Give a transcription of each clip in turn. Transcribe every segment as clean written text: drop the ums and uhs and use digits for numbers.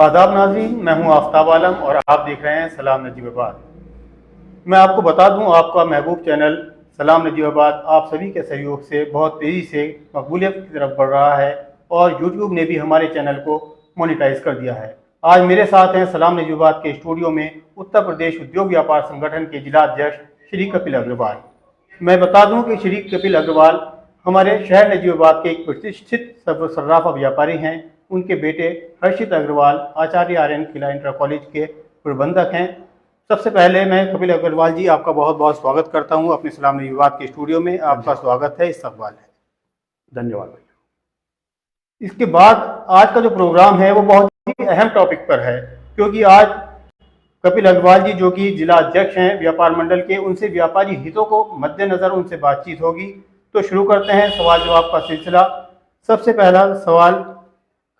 आदाब नाज़रीन, मैं हूं आफ्ताब आलम और आप देख रहे हैं सलाम नजीबाबाद। मैं आपको बता दूं, आपका महबूब चैनल सलाम नजीबाबाद आप सभी के सहयोग से बहुत तेज़ी से मकबूलियत की तरफ बढ़ रहा है और यूट्यूब ने भी हमारे चैनल को मोनेटाइज कर दिया है। आज मेरे साथ हैं सलाम नजीबाबाद के स्टूडियो में उत्तर प्रदेश उद्योग व्यापार संगठन के जिला अध्यक्ष श्री कपिल अग्रवाल। मैं बता दूं कि श्री कपिल अग्रवाल हमारे शहर नजीबाबाद के एक प्रतिष्ठित सर्राफा व्यापारी हैं। उनके बेटे हर्षित अग्रवाल आचार्य आर्यन खिला इंटर कॉलेज के प्रबंधक हैं। सबसे पहले मैं कपिल अग्रवाल जी आपका बहुत बहुत स्वागत करता हूं अपने सलाम नजीबाबाद के स्टूडियो में। आपका स्वागत है, इस्तकबाल है। धन्यवाद भैया। इसके बाद आज का जो प्रोग्राम है वो बहुत ही अहम टॉपिक पर है, क्योंकि आज कपिल अग्रवाल जी जो कि जिला अध्यक्ष हैं व्यापार मंडल के, उनसे व्यापारी हितों को मद्देनजर उनसे बातचीत होगी। तो शुरू करते हैं सवाल जवाब का सिलसिला। सबसे पहला सवाल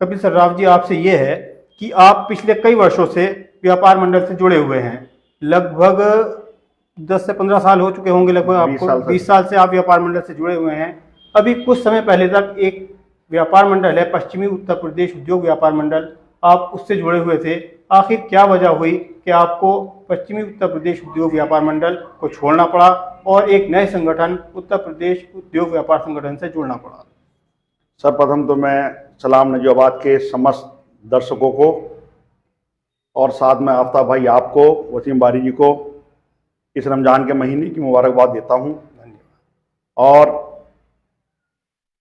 कपिल सर्राफ जी आपसे ये है कि आप पिछले कई वर्षों से व्यापार मंडल से जुड़े हुए हैं, लगभग 10 से 15 साल हो चुके होंगे, लगभग आपको 20 साल से आप व्यापार मंडल से जुड़े हुए हैं। अभी कुछ समय पहले तक एक व्यापार मंडल है पश्चिमी उत्तर प्रदेश उद्योग व्यापार मंडल, आप उससे जुड़े हुए थे। आखिर क्या वजह हुई कि आपको पश्चिमी उत्तर प्रदेश उद्योग व्यापार मंडल को छोड़ना पड़ा और एक नए संगठन उत्तर प्रदेश उद्योग व्यापार संगठन से जुड़ना पड़ा? सर्वप्रथम तो मैं सलाम नजीबाबाद के समस्त दर्शकों को और साथ में आफ्ताब भाई आपको, वसीम बारी जी को इस रमज़ान के महीने की मुबारकबाद देता हूं। और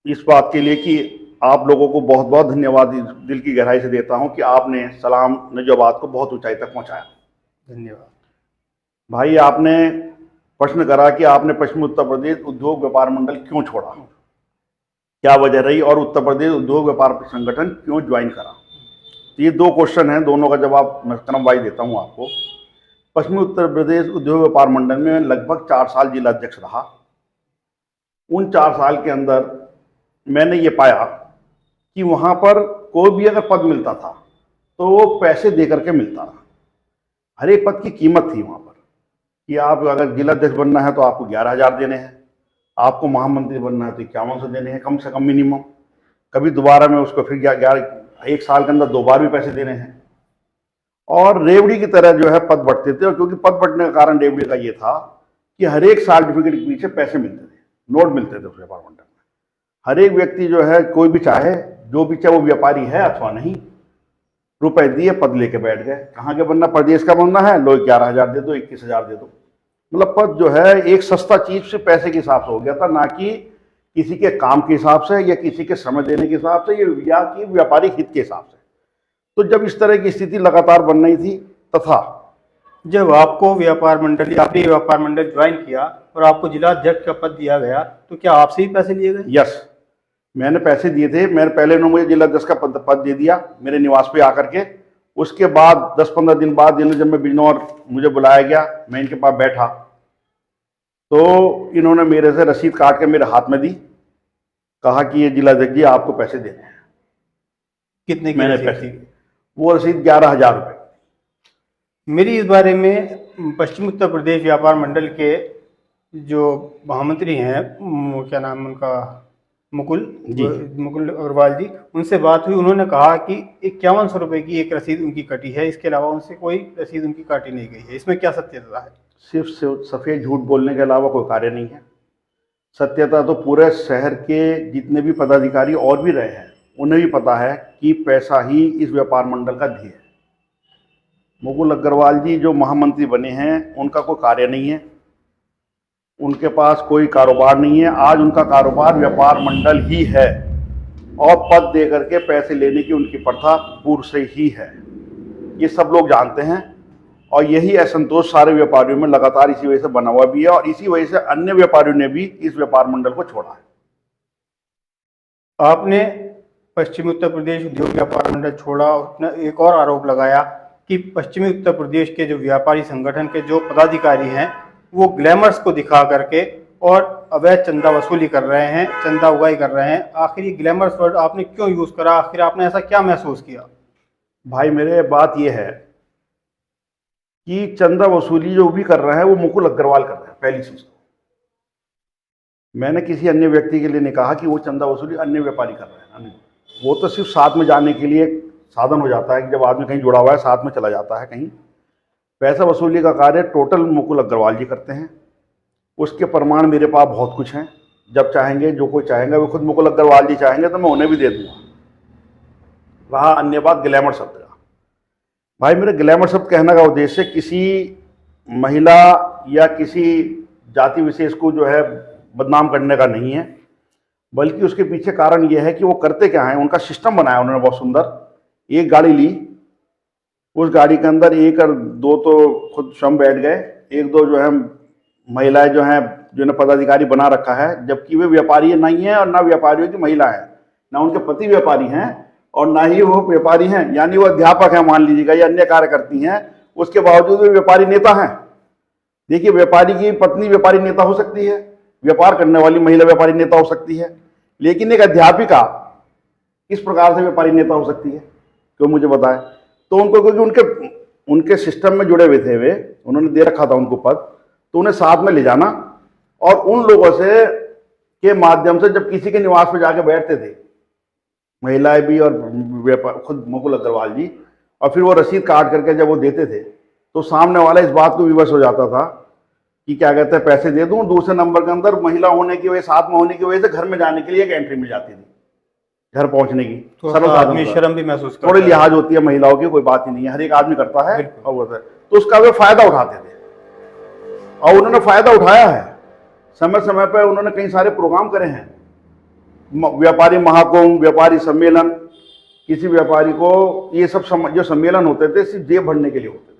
इस बात के लिए कि आप लोगों को बहुत बहुत धन्यवाद दिल की गहराई से देता हूं कि आपने सलाम नजीबाबाद को बहुत ऊंचाई तक पहुंचाया। धन्यवाद भाई। आपने प्रश्न करा कि आपने पश्चिमी उत्तर प्रदेश उद्योग व्यापार मंडल क्यों छोड़ा, क्या वजह रही और उत्तर प्रदेश उद्योग व्यापार संगठन क्यों ज्वाइन करा। ये दो क्वेश्चन हैं, दोनों का जवाब मैं क्रम वाइज देता हूं आपको। पश्चिमी उत्तर प्रदेश उद्योग व्यापार मंडल में लगभग 4 साल जिला अध्यक्ष रहा। उन 4 साल के अंदर मैंने ये पाया कि वहाँ पर कोई भी अगर पद मिलता था तो वो पैसे दे करके मिलता था। हर एक पद की कीमत थी वहाँ पर कि आप अगर जिला अध्यक्ष बनना है तो आपको 11,000 देने हैं, आपको महामंत्री बनना है तो 5100 देने हैं कम से कम मिनिमम। कभी दोबारा में उसको फिर 1 साल के अंदर 2 बार भी पैसे देने हैं। और रेवड़ी की तरह जो है पद बढ़ते थे। और क्योंकि पद बढ़ने का कारण रेवड़ी का ये था कि हर एक सर्टिफिकेट के पीछे पैसे मिलते थे, नोट मिलते थे उस व्यापार मंडल में। हर एक व्यक्ति जो है, कोई भी चाहे, जो भी चाहे वो व्यापारी है अथवा नहीं, रुपए दिए पद लेके बैठ गए। कहाँ के बनना, प्रदेश का बनना है, लो 11,000 दे दो, 21,000 दे दो। मतलब पद जो है एक सस्ता चीज से पैसे के हिसाब से हो गया था, ना कि किसी के काम के हिसाब से या किसी के समय देने के हिसाब से या कि व्यापारिक हित के हिसाब से। तो जब इस तरह की स्थिति लगातार बन रही थी तथा जब आपको व्यापार मंडल, आपने व्यापार मंडल ज्वाइन किया और आपको जिला अध्यक्ष का पद दिया गया, तो क्या आपसे ही पैसे लिए गए? यस, मैंने पैसे दिए थे। मेरे पहले उन्होंने मुझे जिला अध्यक्ष का पद दे दिया मेरे निवास पे आकर के। उसके बाद 10-15 दिन बाद जब मैं बिजनौर मुझे बुलाया गया, मैं इनके पास बैठा तो इन्होंने मेरे से रसीद काट के मेरे हाथ में दी, कहा कि ये जिला अध्यक्ष जी आपको पैसे देने हैं। कितने की मैंने रसीद पैसे, थी? वो रसीद 11,000 रुपये। मेरी इस बारे में पश्चिम उत्तर प्रदेश व्यापार मंडल के जो महामंत्री हैं, क्या नाम उनका, मुकुल अग्रवाल जी, उनसे बात हुई। उन्होंने कहा कि 5100 रुपये की एक रसीद उनकी कटी है, इसके अलावा उनसे कोई रसीद उनकी काटी नहीं गई है। इसमें क्या सत्यता है? सिर्फ सफ़ेद झूठ बोलने के अलावा कोई कार्य नहीं है। सत्यता तो पूरे शहर के जितने भी पदाधिकारी और भी रहे हैं उन्हें भी पता है कि पैसा ही इस व्यापार मंडल का ध्येय है। मुकुल अग्रवाल जी जो महामंत्री बने हैं उनका कोई कार्य नहीं है, उनके पास कोई कारोबार नहीं है। आज उनका कारोबार व्यापार मंडल ही है और पद दे करके पैसे लेने की उनकी प्रथा पूर्व से ही है। ये सब लोग जानते हैं और यही असंतोष सारे व्यापारियों में लगातार इसी वजह से बना हुआ भी है और इसी वजह से अन्य व्यापारियों ने भी इस व्यापार मंडल को छोड़ा है। आपने पश्चिमी उत्तर प्रदेश उद्योग व्यापार मंडल छोड़ा और एक और आरोप लगाया कि पश्चिमी उत्तर प्रदेश के जो व्यापारी संगठन के जो पदाधिकारी हैं वो ग्लैमर्स को दिखा करके और अवैध चंदा वसूली कर रहे हैं, चंदा उगाही कर रहे हैं। आखिर ये ग्लैमर्स वर्ड आपने क्यों यूज़ करा? आखिर आपने ऐसा क्या महसूस किया? भाई मेरे बात ये है कि चंदा वसूली जो भी कर रहे हैं वो मुकुल अग्रवाल कर रहे हैं। पहली चीज तो मैंने किसी अन्य व्यक्ति के लिए नहीं कहा कि वो चंदा वसूली अन्य व्यापारी कर रहे हैं। वो तो सिर्फ साथ में जाने के लिए साधन हो जाता है कि जब आदमी कहीं जुड़ा हुआ है साथ में चला जाता है कहीं। पैसा वसूली का कार्य टोटल मुकुल अग्रवाल जी करते हैं। उसके प्रमाण मेरे पास बहुत कुछ हैं। जब चाहेंगे, जो कोई चाहेंगे, वो खुद मुकुल अग्रवाल जी चाहेंगे तो मैं उन्हें भी दे दूंगा। रहा अन्य बात ग्लैमर शब्द का, भाई मेरे ग्लैमर शब्द कहने का उद्देश्य किसी महिला या किसी जाति विशेष को जो है बदनाम करने का नहीं है, बल्कि उसके पीछे कारण यह है कि वो करते क्या हैं। उनका सिस्टम बनाया उन्होंने बहुत सुंदर। एक गाड़ी ली, उस गाड़ी के अंदर एक और दो तो खुद स्वयं बैठ गए, एक दो जो है महिलाएं जो हैं जिन्हें पदाधिकारी बना रखा है, जबकि वे व्यापारी नहीं है और ना व्यापारियों की महिला है, ना उनके पति व्यापारी हैं और ना ही वो व्यापारी हैं, यानी वो अध्यापक है मान लीजिएगा या अन्य कार्य करती हैं, उसके बावजूद वे व्यापारी नेता हैं। देखिए, व्यापारी की पत्नी व्यापारी नेता हो सकती है, व्यापार करने वाली महिला व्यापारी नेता हो सकती है, लेकिन एक अध्यापिका किस प्रकार से व्यापारी नेता हो सकती है, क्यों मुझे बताए। तो उनको, क्योंकि उनके सिस्टम में जुड़े हुए थे, वे उन्होंने दे रखा था उनको पद, तो उन्हें साथ में ले जाना और उन लोगों से के माध्यम से जब किसी के निवास पर जाके बैठते थे महिलाएं भी और खुद मुकुल अग्रवाल जी, और फिर वो रसीद काट करके जब वो देते थे तो सामने वाला इस बात को विवश हो जाता था कि क्या कहते हैं पैसे दे दूं। दूसरे नंबर के अंदर महिला होने की वजह, साथ में होने की वजह से घर में जाने के लिए एक एंट्री मिल जाती थी, घर पहुंचने की। तो आदमी शर्म भी महसूस करता है, थोड़ी लिहाज होती है महिलाओं की, कोई बात ही नहीं है, हर एक आदमी करता है। तो उसका वे फायदा उठाते थे और उन्होंने फायदा उठाया है। समय समय पर उन्होंने कई सारे प्रोग्राम करे हैं, व्यापारी महाकुंभ, व्यापारी सम्मेलन। किसी व्यापारी को ये सब जो सम्मेलन होते थे सिर्फ जेब भरने के लिए होते थे।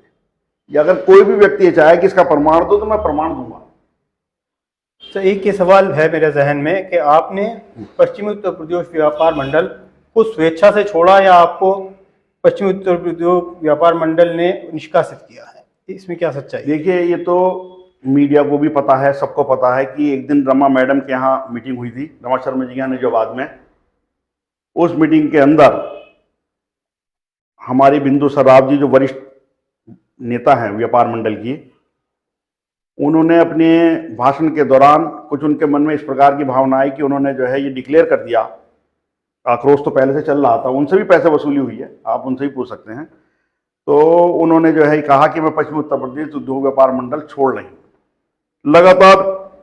या अगर कोई भी व्यक्ति ये चाहे कि इसका प्रमाण दो तो मैं प्रमाण दूंगा। तो एक ये सवाल है मेरे जहन में कि आपने पश्चिमी उत्तर प्रदेश व्यापार मंडल को स्वेच्छा से छोड़ा या आपको पश्चिमी उत्तर प्रदेश व्यापार मंडल ने निष्कासित किया है, इसमें क्या सच्चाई? देखिए, ये तो मीडिया को भी पता है, सबको पता है कि एक दिन रमा मैडम के यहाँ मीटिंग हुई थी, रमा शर्मा जी के यहाँ निजामाबाद में। उस मीटिंग के अंदर हमारी बिंदु सराफ जी जो वरिष्ठ नेता हैं व्यापार मंडल की, उन्होंने अपने भाषण के दौरान कुछ उनके मन में इस प्रकार की भावना आई कि उन्होंने जो है ये डिक्लेयर कर दिया। आक्रोश तो पहले से चल रहा था, उनसे भी पैसे वसूली हुई है, आप उनसे भी पूछ सकते हैं। तो उन्होंने जो है कहा कि मैं पश्चिमी उत्तर प्रदेश उद्योग व्यापार मंडल छोड़ रही हूँ। लगातार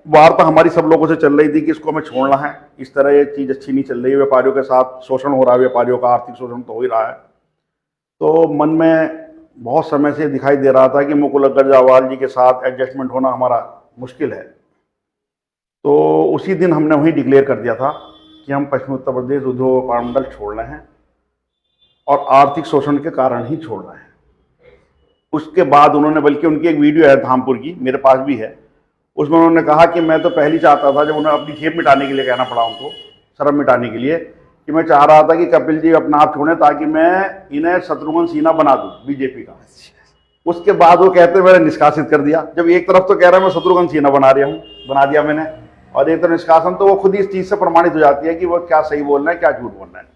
वार्ता हमारी सब लोगों से चल रही थी कि इसको हमें छोड़ना है, इस तरह ये चीज़ अच्छी नहीं चल रही है, व्यापारियों के साथ शोषण हो रहा है, व्यापारियों का आर्थिक शोषण तो हो ही रहा है। तो मन में बहुत समय से दिखाई दे रहा था कि मुकुल अग्रवाल जी के साथ एडजस्टमेंट होना हमारा मुश्किल है। तो उसी दिन हमने वही डिक्लेयर कर दिया था कि हम पश्चिमी उत्तर प्रदेश उद्योग व्यापार मंडल छोड़ रहे हैं और आर्थिक शोषण के कारण ही छोड़ रहे हैं। उसके बाद उन्होंने, बल्कि उनकी एक वीडियो है धामपुर की, मेरे पास भी है, उसमें उन्होंने कहा कि मैं तो पहले चाहता था, जब उन्हें अपनी खेप मिटाने के लिए कहना पड़ा उनको, शर्म मिटाने के लिए, कि मैं चाह रहा था कि कपिल जी अपना आप छोड़ें ताकि मैं इन्हें शत्रुघ्न सिन्हा बना दूं बीजेपी का। उसके बाद वो कहते मैंने निष्कासित कर दिया। जब एक तरफ तो कह रहा है मैं शत्रुघ्न सिन्हा बना दिया मैंने, और एक तरफ निष्कासन, तो वो खुद ही इस चीज से प्रमाणित हो जाती है कि वो क्या सही बोल रहे हैं क्या झूठ बोल रहे हैं।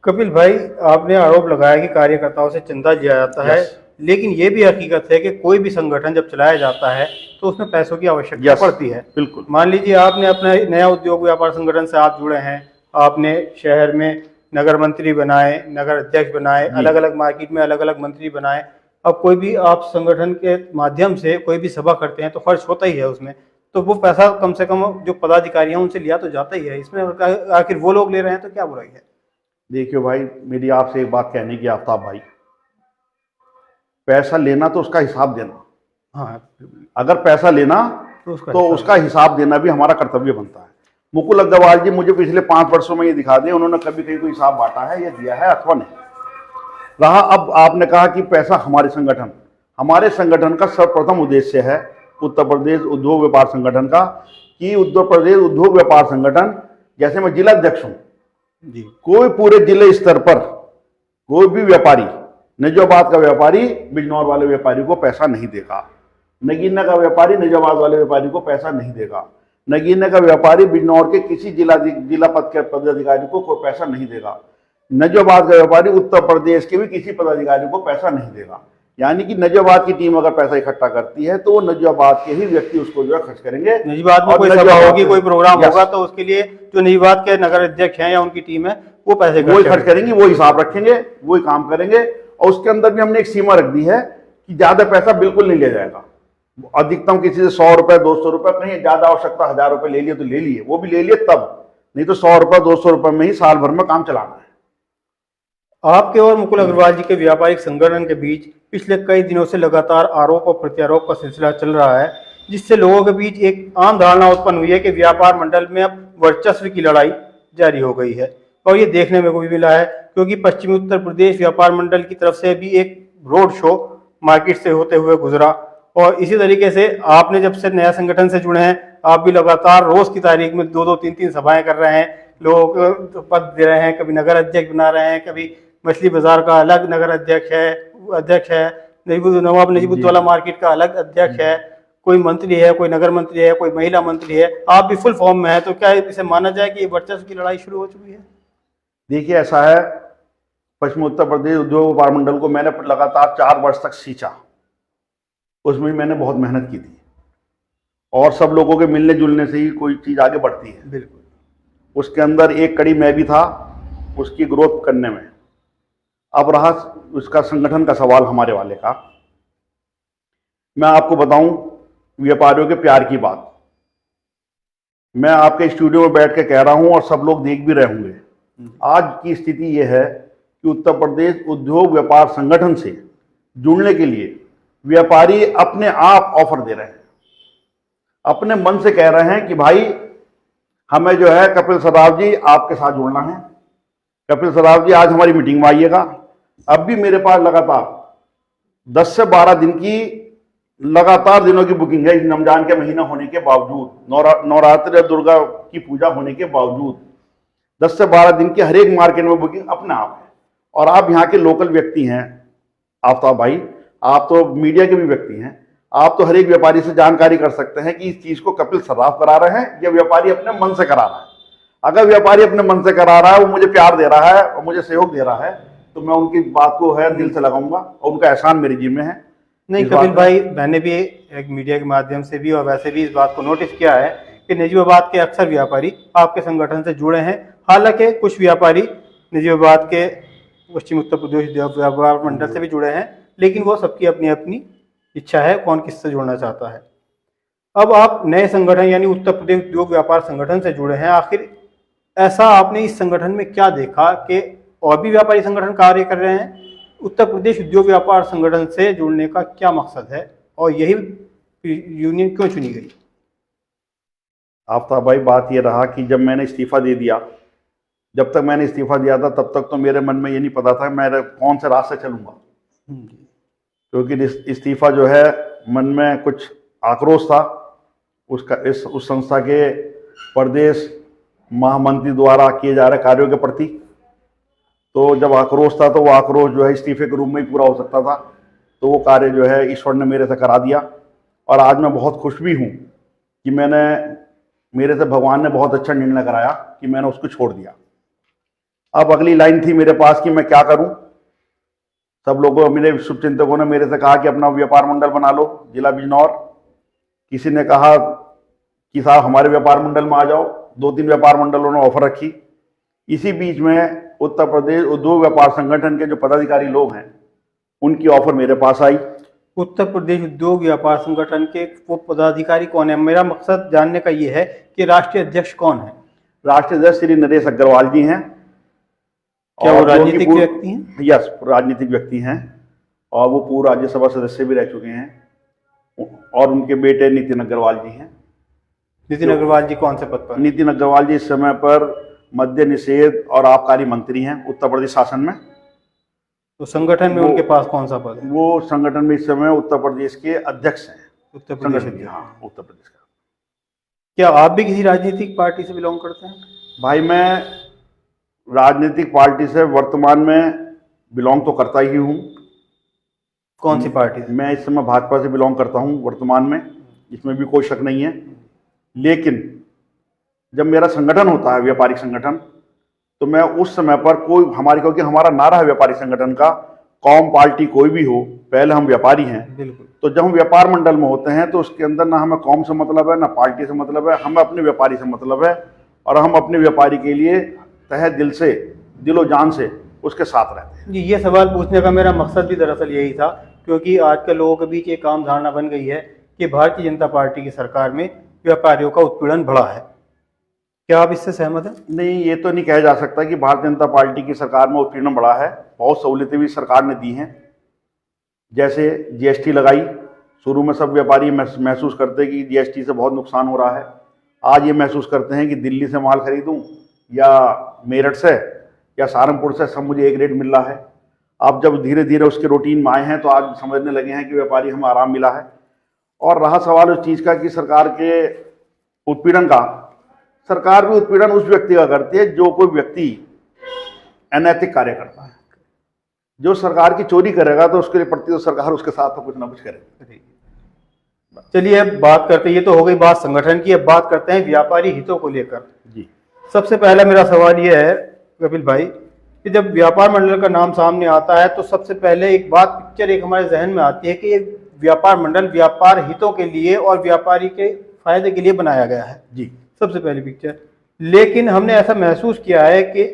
कपिल भाई, आपने आरोप लगाया कि कार्यकर्ताओं से चंदा लिया जाता है, लेकिन ये भी हकीकत है कि कोई भी संगठन जब चलाया जाता है तो उसमें पैसों की आवश्यकता पड़ती है। बिल्कुल। मान लीजिए आपने अपना नया उद्योग व्यापार संगठन से आप जुड़े हैं, आपने शहर में नगर मंत्री बनाए, नगर अध्यक्ष बनाए, अलग अलग मार्केट में अलग अलग मंत्री बनाए। अब कोई भी आप संगठन के माध्यम से कोई भी सभा करते हैं तो खर्च होता ही है उसमें, तो वो पैसा कम से कम जो पदाधिकारी हैं उनसे लिया तो जाता ही है। इसमें आखिर वो लोग ले रहे हैं तो क्या बुराई है? देखिए भाई, मेरी आपसे एक बात कहने की, आफ्ताब भाई, पैसा लेना तो उसका हिसाब देना। हाँ, अगर पैसा लेना तो उसका हिसाब देना भी हमारा कर्तव्य बनता है। मुकुल अग्रवाल जी मुझे पिछले 5 वर्षों में ये दिखा दें उन्होंने कभी कहीं कोई हिसाब बांटा है या दिया है अथवा नहीं रहा। अब आपने कहा कि पैसा हमारे संगठन का सर्वप्रथम उद्देश्य है उत्तर प्रदेश उद्योग व्यापार संगठन का, कि उत्तर प्रदेश उद्योग व्यापार संगठन, जैसे मैं जिला अध्यक्ष हूँ जी, कोई पूरे जिले स्तर पर कोई भी व्यापारी, निजामाबाद का व्यापारी बिजनौर वाले व्यापारी को पैसा नहीं देगा, नगीना का व्यापारी निजामाबाद वाले व्यापारी को पैसा नहीं देगा, नगीना का व्यापारी बिजनौर के किसी जिला पद के पदाधिकारी को कोई पैसा नहीं देगा, निजामाबाद का व्यापारी उत्तर प्रदेश के भी किसी पदाधिकारी को पैसा नहीं देगा। यानी कि निजामाबाद की टीम अगर पैसा इकट्ठा करती है तो वो निजामाबाद के ही व्यक्ति उसको जो है खर्च करेंगे। निजामाबाद में कोई सभा होगी, कोई प्रोग्राम होगा तो उसके लिए जो निजामाबाद के नगर अध्यक्ष हैं या उनकी टीम है वो पैसे वही खर्च करेंगी, वो हिसाब रखेंगे, वही काम करेंगे। और उसके अंदर भी हमने एक सीमा रख दी है कि ज्यादा पैसा बिल्कुल नहीं लिया जाएगा। अधिकतम किसी से 100 रुपए 200 रुपए, कहीं ज्यादा आवश्यकता 1000 रुपए ले लिए तो ले लिए, वो भी ले लिए तब, नहीं तो 100 रुपए 200 रुपए में ही साल भर में काम चलाना है। आपके और मुकुल अग्रवाल जी के व्यापारिक संगठन के बीच पिछले कई दिनों से लगातार आरोप और प्रत्यारोप का सिलसिला चल रहा है, जिससे लोगों के बीच एक आम धारणा उत्पन्न हुई है कि व्यापार मंडल में अब वर्चस्व की लड़ाई जारी हो गई है। और ये देखने में भी मिला है, क्योंकि पश्चिमी उत्तर प्रदेश व्यापार मंडल की तरफ से भी एक रोड शो मार्केट से होते हुए गुजरा। और इसी तरीके से आपने जब से नया संगठन से जुड़े हैं, आप भी लगातार रोज की तारीख में 2-2 3-3 सभाएं कर रहे हैं, लोगों को पद दे रहे हैं, कभी नगर अध्यक्ष बना रहे हैं, कभी मछली बाजार का अलग नगर अध्यक्ष है, नवाब नजीबुद्दौला मार्केट का अलग अध्यक्ष है, कोई मंत्री है, कोई नगर मंत्री है, कोई महिला मंत्री है, आप भी फुल फॉर्म में है। तो क्या इसे माना जाए कि ये वर्चस्व की लड़ाई शुरू हो चुकी है? देखिए, ऐसा है, पश्चिमी उत्तर प्रदेश उद्योग व्यापार मंडल को मैंने लगातार 4 वर्ष तक सींचा। उसमें मैंने बहुत मेहनत की थी, और सब लोगों के मिलने जुलने से ही कोई चीज आगे बढ़ती है। बिल्कुल। उसके अंदर एक कड़ी मैं भी था उसकी ग्रोथ करने में। अब रहा उसका संगठन का सवाल हमारे वाले का, मैं आपको बताऊं व्यापारियों के प्यार की बात। मैं आपके स्टूडियो में बैठ के कह रहा हूं और सब लोग देख भी रहे होंगे। आज की स्थिति यह है कि उत्तर प्रदेश उद्योग व्यापार संगठन से जुड़ने के लिए व्यापारी अपने आप ऑफर दे रहे हैं, अपने मन से कह रहे हैं कि भाई हमें जो है कपिल सर्राफ जी आपके साथ जुड़ना है, कपिल सर्राफ जी आज हमारी मीटिंग में आइएगा। अब भी मेरे पास लगातार 10 से 12 दिन की लगातार दिनों की बुकिंग है। रमजान के महीना होने के बावजूद, नवरात्रि दुर्गा की पूजा होने के बावजूद 10 से 12 दिन की हर एक मार्केट में बुकिंग अपने आप है। और आप यहाँ के लोकल व्यक्ति हैं आफ्ताब भाई, आप तो मीडिया के भी व्यक्ति हैं, आप तो हर एक व्यापारी से जानकारी कर सकते हैं कि इस चीज को कपिल सर्राफ करा रहे हैं या व्यापारी अपने मन से करा रहा है। अगर व्यापारी अपने मन से करा रहा है, वो मुझे प्यार दे रहा है और मुझे सहयोग दे रहा है, तो मैं उनकी बात को है दिल से लगाऊंगा और उनका एहसान मेरे जिम्मे है। नहीं कपिल भाई, मैंने भी एक मीडिया के माध्यम से भी और वैसे भी इस बात को नोटिस किया है कि नजीबाबाद के अक्सर व्यापारी आपके संगठन से जुड़े हैं। हालांकि कुछ व्यापारी नजीबाबाद के पश्चिम उत्तर प्रदेश व्यापार मंडल से भी जुड़े हैं, लेकिन वो सबकी अपनी अपनी इच्छा है कौन किससे जुड़ना चाहता है। अब आप नए संगठन यानी उत्तर प्रदेश उद्योग व्यापार संगठन से जुड़े हैं, आखिर ऐसा आपने इस संगठन में क्या देखा कि और भी व्यापारी संगठन कार्य कर रहे हैं? उत्तर प्रदेश उद्योग व्यापार संगठन से जुड़ने का क्या मकसद है और यही यूनियन क्यों चुनी गई? आफ्ताब भाई, बात यह रहा कि जब मैंने इस्तीफा दे दिया, जब तक मैंने इस्तीफा दिया था तब तक तो मेरे मन में ये नहीं पता था मैं कौन से रास्ते चलूंगा, क्योंकि इस्तीफा जो है मन में कुछ आक्रोश था उसका उस संस्था के प्रदेश महामंत्री द्वारा किए जा रहे कार्यों के प्रति। तो जब आक्रोश था तो वो आक्रोश जो है इस्तीफे के रूप में ही पूरा हो सकता था, तो वो कार्य जो है ईश्वर ने मेरे से करा दिया। और आज मैं बहुत खुश भी हूँ कि मेरे से भगवान ने बहुत अच्छा निर्णय कराया कि मैंने उसको छोड़ दिया। अब अगली लाइन थी मेरे पास कि मैं क्या करूं। सब लोगों, मेरे शुभचिंतकों ने मेरे से कहा कि अपना व्यापार मंडल बना लो जिला बिजनौर। किसी ने कहा कि साहब हमारे व्यापार मंडल में आ जाओ। 2-3 व्यापार मंडलों ने ऑफर रखी। इसी बीच में उत्तर प्रदेश उद्योग व्यापार संगठन के जो पदाधिकारी लोग हैं उनकी ऑफर मेरे पास आई। उत्तर प्रदेश उद्योग व्यापार संगठन के वो पदाधिकारी कौन है? मेरा मकसद जानने का ये है कि राष्ट्रीय अध्यक्ष कौन है? राष्ट्रीय अध्यक्ष श्री नरेश अग्रवाल जी हैं। क्या वो राजनीतिक व्यक्ति हैं? यस, राजनीतिक व्यक्ति हैं और वो पूर्व राज्यसभा सदस्य भी रह चुके हैं। और उनके बेटे नितिन अग्रवाल जी हैं। नितिन अग्रवाल जी कौन से पद पर? नितिन अग्रवाल जी इस समय पर मद्य निषेध और आबकारी मंत्री हैं उत्तर प्रदेश शासन में। तो संगठन में उनके पास कौन सा पद है? वो संगठन में इस समय उत्तर प्रदेश के अध्यक्ष हैं। उत्तर प्रदेश संगठन के, हाँ, उत्तर प्रदेश का। क्या आप भी किसी राजनीतिक पार्टी से बिलोंग करते हैं? भाई, मैं राजनीतिक पार्टी से वर्तमान में बिलोंग तो करता ही हूँ। कौन सी पार्टी से? मैं इस समय भाजपा से बिलोंग करता हूँ वर्तमान में, इसमें भी कोई शक नहीं है। लेकिन जब मेरा संगठन होता है व्यापारिक संगठन, तो मैं उस समय पर कोई क्योंकि हमारा नारा है व्यापारिक संगठन का, कौम पार्टी कोई भी हो, पहले हम व्यापारी हैं। बिल्कुल। तो जब हम व्यापार मंडल में होते हैं तो उसके अंदर ना हमें कौम से मतलब है, ना पार्टी से मतलब है, हमें अपने व्यापारी से मतलब है। और हम अपने व्यापारी के लिए तहे दिल से दिलो जान से उसके साथ रहते हैं। जी, ये सवाल पूछने का मेरा मकसद भी दरअसल यही था, क्योंकि आजकल लोगों के बीच एक आम धारणा बन गई है कि भारतीय जनता पार्टी की सरकार में व्यापारियों का उत्पीड़न बढ़ा है। क्या आप इससे सहमत हैं? नहीं, ये तो नहीं कहा जा सकता कि भारतीय जनता पार्टी की सरकार में उत्पीड़न बढ़ा है। बहुत सहूलियतें भी सरकार ने दी हैं, जैसे जीएसटी लगाई। शुरू में सब व्यापारी महसूस करते कि जीएसटी से बहुत नुकसान हो रहा है। आज ये महसूस करते हैं कि दिल्ली से माल खरीदूं या मेरठ से या सहारनपुर से, सब मुझे एक रेट मिल रहा है। अब जब धीरे धीरे उसके रूटीन में आए हैं तो आज समझने लगे हैं कि व्यापारी हमें आराम मिला है। और रहा सवाल उस चीज़ का कि सरकार के उत्पीड़न का, सरकार भी उत्पीड़न उस व्यक्ति का करती है जो कोई व्यक्ति अनैतिक कार्य करता है। जो सरकार की चोरी करेगा तो उसके प्रति तो सरकार उसके साथ तो कुछ ना कुछ करेगी। चलिए, अब बात करते हैं, ये तो हो गई बात संगठन की, अब बात करते हैं व्यापारी हितों को लेकर। जी, सबसे पहला मेरा सवाल ये है कपिल भाई कि जब व्यापार मंडल का नाम सामने आता है तो सबसे पहले एक बात, पिक्चर एक हमारे जहन में आती है कि ये व्यापार मंडल व्यापार हितों के लिए और व्यापारी के फायदे के लिए बनाया गया है। जी, सबसे पहली पिक्चर। लेकिन हमने ऐसा महसूस किया है कि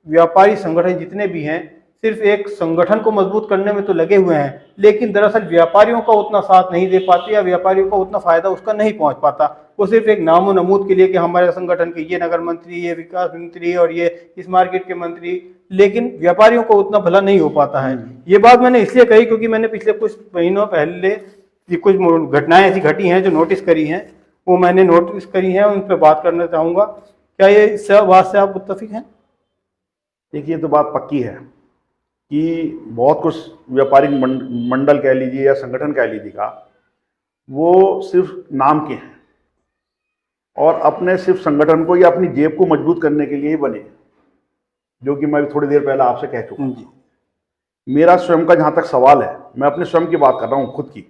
व्यापारी संगठन जितने भी हैं सिर्फ एक संगठन को मजबूत करने में तो लगे हुए हैं, लेकिन दरअसल व्यापारियों का उतना साथ नहीं दे पाते या व्यापारियों को उतना फायदा उसका नहीं पहुंच पाता। वो सिर्फ एक नामो नमूद के लिए कि हमारे संगठन के ये नगर मंत्री, ये विकास मंत्री और ये इस मार्केट के मंत्री, लेकिन व्यापारियों को उतना भला नहीं हो पाता है। ये बात मैंने इसलिए कही क्योंकि मैंने पिछले कुछ महीनों पहले कुछ घटनाएं ऐसी घटी हैं जो नोटिस करी हैं, वो मैंने नोटिस करी हैं, उन पर बात करना चाहूँगा। क्या ये इस बात से आप मुत्तफिक हैं? देखिए, ये तो बात पक्की है कि बहुत कुछ व्यापारिक मंडल कह लीजिए या संगठन कह लीजिए का, वो सिर्फ नाम के हैं और अपने सिर्फ संगठन को या अपनी जेब को मजबूत करने के लिए ही बने, जो कि मैं थोड़ी देर पहले आपसे कह चुका हूँ। मेरा स्वयं का जहाँ तक सवाल है, मैं अपने स्वयं की बात कर रहा हूँ, खुद की।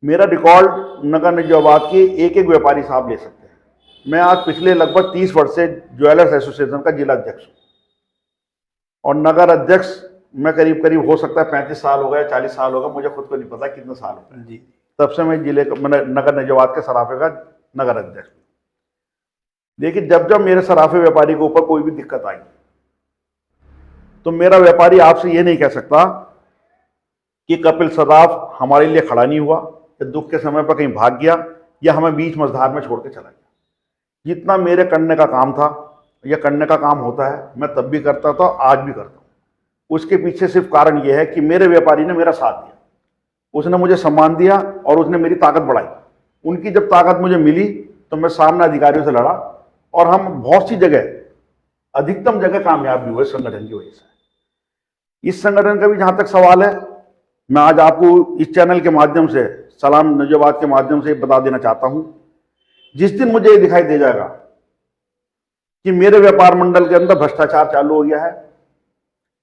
मेरा रिकॉर्ड नगर निजामाबाद के एक एक व्यापारी साहब ले सकते हैं। मैं आज पिछले लगभग 30 वर्ष से ज्वेलर्स एसोसिएशन का जिला अध्यक्ष हूँ और नगर अध्यक्ष मैं करीब करीब हो सकता है 35 साल हो गए, 40 साल हो गए, मुझे खुद को नहीं पता कितने साल हो गए। तब से मैं जिले का, मैंने नगर निजामाबाद के सराफे का नगर अध्यक्ष। लेकिन जब जब मेरे सराफे व्यापारी के ऊपर कोई भी दिक्कत आई तो मेरा व्यापारी आपसे ये नहीं कह सकता कि कपिल सदाफ हमारे लिए खड़ा नहीं हुआ या दुख के समय पर कहीं भाग गया या हमें बीच मझधार में छोड़ के चला गया। जितना मेरे करने का काम था या करने का काम होता है, मैं तब भी करता था, आज भी करता हूँ। उसके पीछे सिर्फ कारण यह है कि मेरे व्यापारी ने मेरा साथ दिया, उसने मुझे सम्मान दिया और उसने मेरी ताकत बढ़ाई। उनकी जब ताकत मुझे मिली तो मैं सामने अधिकारियों से लड़ा और हम बहुत सी जगह, अधिकतम जगह कामयाब भी हुए संगठन की वजह से। इस संगठन का भी जहां तक सवाल है, मैं आज आपको इस चैनल के माध्यम से, सलाम निजामाबाद के माध्यम से बता देना चाहता हूं, जिस दिन मुझे ये दिखाई दे जाएगा कि मेरे व्यापार मंडल के अंदर भ्रष्टाचार चालू हो गया है,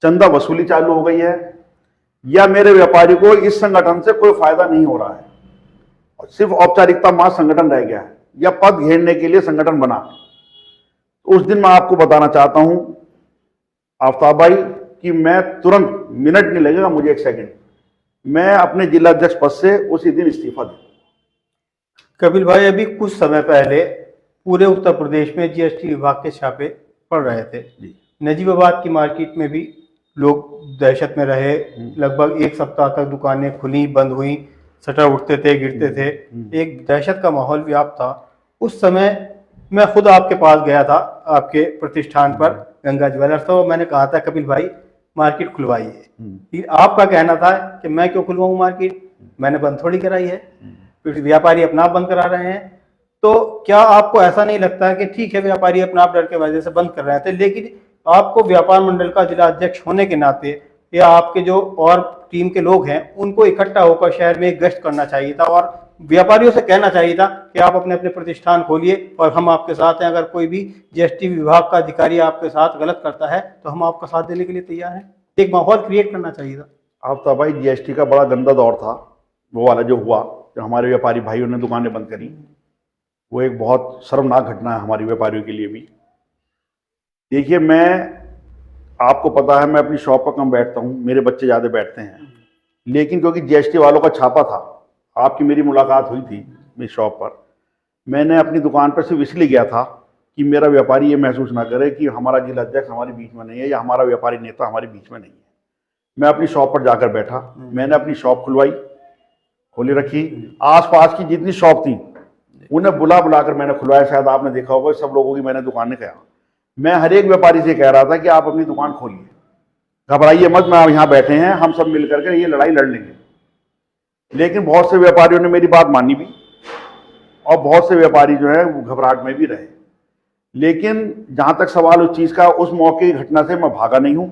चंदा वसूली चालू हो गई है, या मेरे व्यापारी को इस संगठन से कोई फायदा नहीं हो रहा है और सिर्फ औपचारिकता मात्र संगठन रह गया है या पद घेरने के लिए संगठन बना, तो उस दिन मैं आपको बताना चाहता हूं आफ्ताब भाई कि मैं तुरंत, मिनट नहीं लगेगा मुझे, 1 सेकंड, मैं अपने जिला अध्यक्ष पद से उसी दिन इस्तीफा दूं। कपिल भाई, अभी कुछ समय पहले पूरे उत्तर प्रदेश में जीएसटी विभाग के छापे पड़ रहे थे। नजीबाबाद की मार्केट में भी लोग दहशत में रहे। लगभग 1 सप्ताह तक दुकानें खुली, बंद हुई, शटर उठते थे, गिरते थे, एक दहशत का माहौल व्याप्त था। उस समय मैं खुद आपके पास गया था, आपके प्रतिष्ठान पर, गंगा ज्वेलर्स था, और मैंने कहा था कपिल भाई मार्केट खुलवाइए। आपका कहना था कि मैं क्यों खुलवाऊं मार्केट, मैंने बंद थोड़ी कराई है, व्यापारी अपना बंद करा रहे हैं। तो क्या आपको ऐसा नहीं लगता है कि ठीक है व्यापारी अपना डर के वजह से बंद कर रहे थे, लेकिन आपको व्यापार मंडल का जिला अध्यक्ष होने के नाते या आपके जो और टीम के लोग हैं उनको इकट्ठा होकर शहर में गश्त करना चाहिए था और व्यापारियों से कहना चाहिए था कि आप अपने अपने प्रतिष्ठान खोलिए और हम आपके साथ हैं। अगर कोई भी जीएसटी विभाग का अधिकारी आपके साथ गलत करता है तो हम आपका साथ देने के लिए तैयार हैं। एक माहौल क्रिएट करना चाहिए था। आप तो भाई, जीएसटी का बड़ा गंदा दौर था वो वाला जो हुआ, जो हमारे व्यापारी भाइयों ने दुकानें बंद करी, वो एक बहुत शर्मनाक घटना है हमारे व्यापारियों के लिए भी। देखिए, मैं, आपको पता है मैं अपनी शॉप पर कम बैठता हूँ, मेरे बच्चे ज़्यादा बैठते हैं, लेकिन क्योंकि जीएसटी वालों का छापा था, आपकी मेरी मुलाकात हुई थी मेरी शॉप पर, मैंने अपनी दुकान पर सिर्फ इसलिए गया था कि मेरा व्यापारी ये महसूस ना करे कि हमारा जिला अध्यक्ष हमारे बीच में नहीं है या हमारा व्यापारी नेता हमारे बीच में नहीं है। मैं अपनी शॉप पर जाकर बैठा, मैंने अपनी शॉप खुलवाई, खोली रखी, आसपास की जितनी शॉप थी उन्हें बुला बुलाकर मैंने खुलवाया। शायद आपने देखा होगा, सब लोगों की मैंने दुकानें कहा। मैं हर एक व्यापारी से कह रहा था कि आप अपनी दुकान खोलिए, घबराइए मत, मैं यहाँ बैठे हैं, हम सब मिलकर के ये लड़ाई लड़ लेंगे। लेकिन बहुत से व्यापारियों ने मेरी बात मानी भी और बहुत से व्यापारी जो है वो घबराहट में भी रहे। लेकिन जहां तक सवाल उस चीज का, उस मौके की घटना से मैं भागा नहीं हूं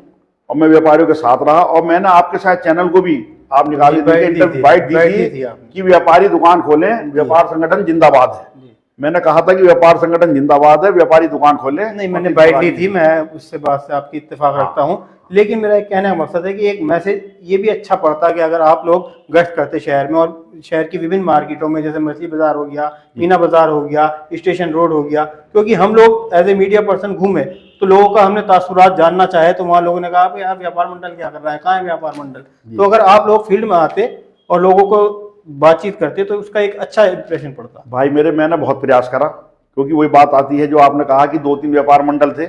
और मैं व्यापारियों के साथ रहा। और मैंने आपके साथ चैनल को भी आप निकाल बाइट दी थी कि व्यापारी दुकान खोलें, व्यापार संगठन जिंदाबाद है। मैंने कहा था कि व्यापार संगठन जिंदाबाद है, व्यापारी दुकान खोले। नहीं, मैंने बाइट ली थी, मैं उससे बात से आपकी इत्तेफाक रखता हूँ। लेकिन मेरा एक कहने का मकसद है कि एक मैसेज ये भी अच्छा पड़ता कि अगर आप लोग गश्त करते शहर में और शहर की विभिन्न मार्केटों में, जैसे मछली बाजार हो गया, मीना बाजार हो गया, स्टेशन रोड हो गया, क्योंकि हम लोग एज ए मीडिया पर्सन घूमे तो लोगों का हमने तासुरात जानना चाहे तो वहाँ लोगों ने कहा यार व्यापार मंडल क्या कर रहा है, कहाँ है व्यापार मंडल। तो अगर आप लोग फील्ड में आते और लोगों को बातचीत करते तो उसका एक अच्छा इंप्रेशन पड़ता। भाई मेरे, मैंने बहुत प्रयास करा, क्योंकि वही बात आती है जो आपने कहा कि 2-3 व्यापार मंडल थे,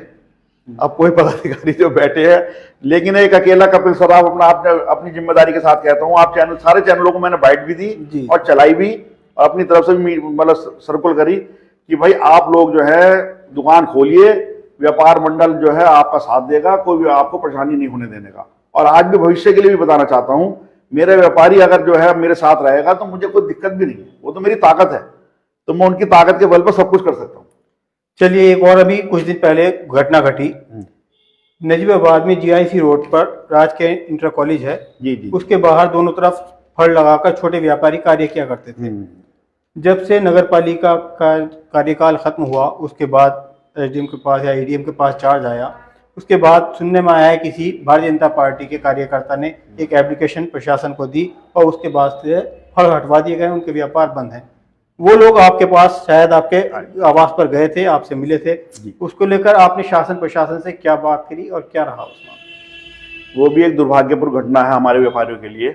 अब कोई पदाधिकारी जो बैठे हैं, लेकिन एक अकेला कपिल सराफ अपनी जिम्मेदारी के साथ कहता हूँ। आप सारे चैनलों को मैंने बाइट भी दी और चलाई भी और अपनी तरफ से भी मतलब सर्कुल करी कि भाई आप लोग जो है दुकान खोलिए, व्यापार मंडल जो है आपका साथ देगा, कोई भी आपको परेशानी नहीं होने देने का। और आज भी भविष्य के लिए भी बताना चाहता हूँ, मेरे व्यापारी अगर जो है मेरे साथ रहेगा तो मुझे कोई दिक्कत भी नहीं है, वो तो मेरी ताकत है, तो मैं उनकी ताकत के बल पर सब कुछ कर सकता हूँ। चलिए, एक और अभी कुछ दिन पहले घटना घटी नजीबाबाद में, जीआईसी रोड पर राज के इंटर कॉलेज है जी, उसके बाहर दोनों तरफ फड़ लगाकर छोटे व्यापारी कार्य किया करते थे। जब से नगर पालिका का कार्यकाल खत्म हुआ, उसके बाद एसडीएम के पास या एडीएम के पास चार्ज आया, उसके बाद सुनने में आया है किसी भारतीय जनता पार्टी के कार्यकर्ता ने एक एप्लीकेशन प्रशासन को दी और उसके बाद से फड़ हटवा दिए गए, उनके व्यापार बंद हैं। वो लोग आपके पास शायद आपके आवास पर गए थे, आपसे मिले थे, उसको लेकर आपने शासन प्रशासन से क्या बात करी और क्या रहा उसमें? वो भी एक दुर्भाग्यपूर्ण घटना है हमारे व्यापारियों के लिए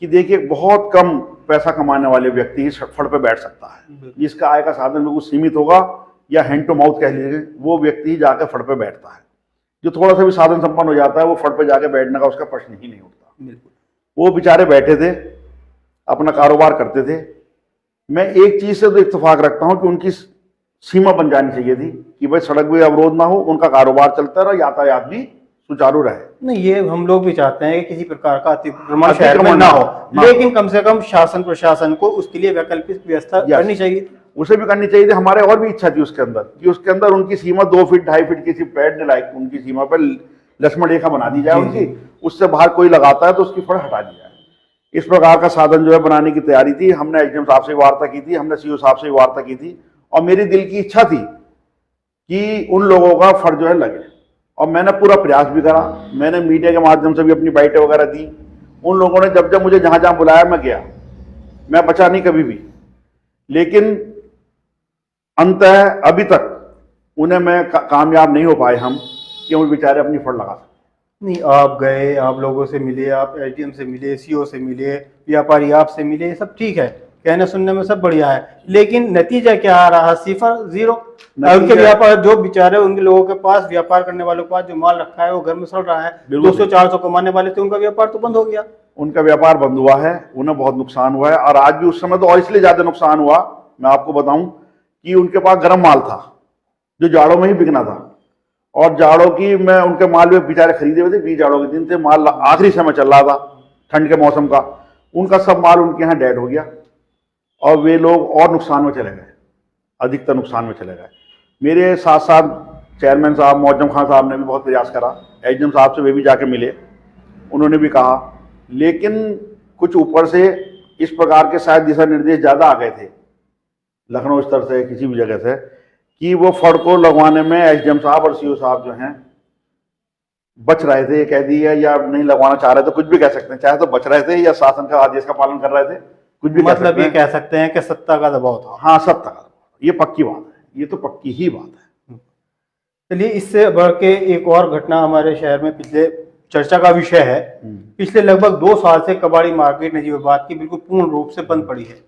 कि देखिए, बहुत कम पैसा कमाने वाले व्यक्ति ही फड़ पे बैठ सकता है। जिसका आय का साधन बिल्कुल सीमित होगा या हैंड टू माउथ कह लीजिए, वो व्यक्ति ही जाकर फड़ पे बैठता है। जो थोड़ा सा भी साधन संपन्न हो जाता है वो फड़ पे जाके बैठने का उसका प्रश्न ही नहीं उठता। वो बेचारे बैठे थे, अपना कारोबार करते थे। मैं एक चीज से तो इत्तेफाक रखता हूं कि उनकी सीमा बन जानी चाहिए थी कि भाई सड़क भी अवरोध ना हो, उनका कारोबार चलता रहे, यातायात भी सुचारू रहे। नहीं, ये हम लोग भी चाहते हैं कि किसी प्रकार का अतिक्रमण शहर में ना हो, लेकिन कम से कम शासन प्रशासन को उसके लिए वैकल्पिक व्यवस्था करनी चाहिए, उसे भी करनी चाहिए थी। हमारे और भी इच्छा थी उसके अंदर कि उसके अंदर उनकी सीमा 2 फीट 2.5 फीट की बैठने लायक उनकी सीमा पर लक्ष्मण रेखा बना दी जाए उनकी, उससे बाहर कोई लगाता है तो उसकी फड़ हटा दी जाए। इस प्रकार का साधन जो है बनाने की तैयारी थी। हमने एसडीएम साहब से वार्ता की थी, हमने सीओ साहब से वार्ता की थी और मेरी दिल की इच्छा थी कि उन लोगों का फड़ जो है लगे और मैंने पूरा प्रयास भी करा। मैंने मीडिया के माध्यम से भी अपनी बाइटें वगैरह दी। उन लोगों ने जब जब मुझे जहां जहां बुलाया मैं गया, मैं बचा नहीं कभी भी। लेकिन अंततः अभी तक उन्हें मैं कामयाब नहीं हो पाए हम कि वो बेचारे अपनी फड़ लगा सकें। नहीं, आप गए, आप लोगों से मिले, आप एसडीएम से मिले, सीओ से मिले, व्यापारी आपसे मिले, ये सब ठीक है, कहने सुनने में सब बढ़िया है, लेकिन नतीजा क्या आ रहा? 0 0। उनके व्यापार जो बेचारे उनके लोगों के पास, व्यापार करने वालों के पास जो माल रखा है वो घर में सड़ रहा है। 200-400 कमाने वाले थे, उनका व्यापार तो बंद हो गया। उनका व्यापार बंद हुआ है, उन्हें बहुत नुकसान हुआ है। और आज भी उस समय तो और इसलिए ज्यादा नुकसान हुआ, मैं आपको बताऊं कि उनके पास गर्म माल था जो जाड़ों में ही बिकना था और जाड़ों की मैं उनके माल में बेचारे खरीदे हुए थे, 20 जाड़ों के दिन थे, माल आखिरी समय चल रहा था ठंड के मौसम का, उनका सब माल उनके यहाँ डेड हो गया और वे लोग और नुकसान में चले गए, अधिकतर नुकसान में चले गए। मेरे साथ साथ चेयरमैन साहब मौजम खान साहब ने भी बहुत प्रयास करा, एसडीएम साहब से वे भी जाके मिले, उन्होंने भी कहा, लेकिन कुछ ऊपर से इस प्रकार के शायद दिशा निर्देश ज़्यादा आ गए थे लखनऊ स्तर से, किसी भी जगह से, कि वो फड़ को लगवाने में एसडीएम साहब और सीओ साहब जो हैं बच रहे थे, कह दिया, या नहीं लगवाना चाह रहे थे, कुछ भी कह सकते हैं, चाहे तो बच रहे थे या शासन का आदेश का पालन कर रहे थे, कुछ भी मतलब ये कह सकते हैं कि सत्ता का दबाव था। हाँ, सत्ता का दबाव, ये पक्की बात है, ये तो पक्की ही बात है। चलिए, इससे बढ़ के एक और घटना हमारे शहर में पिछले चर्चा का विषय है। पिछले लगभग 2 साल से कबाड़ी मार्केट नजीबाबाद की बिल्कुल पूर्ण रूप से बंद पड़ी है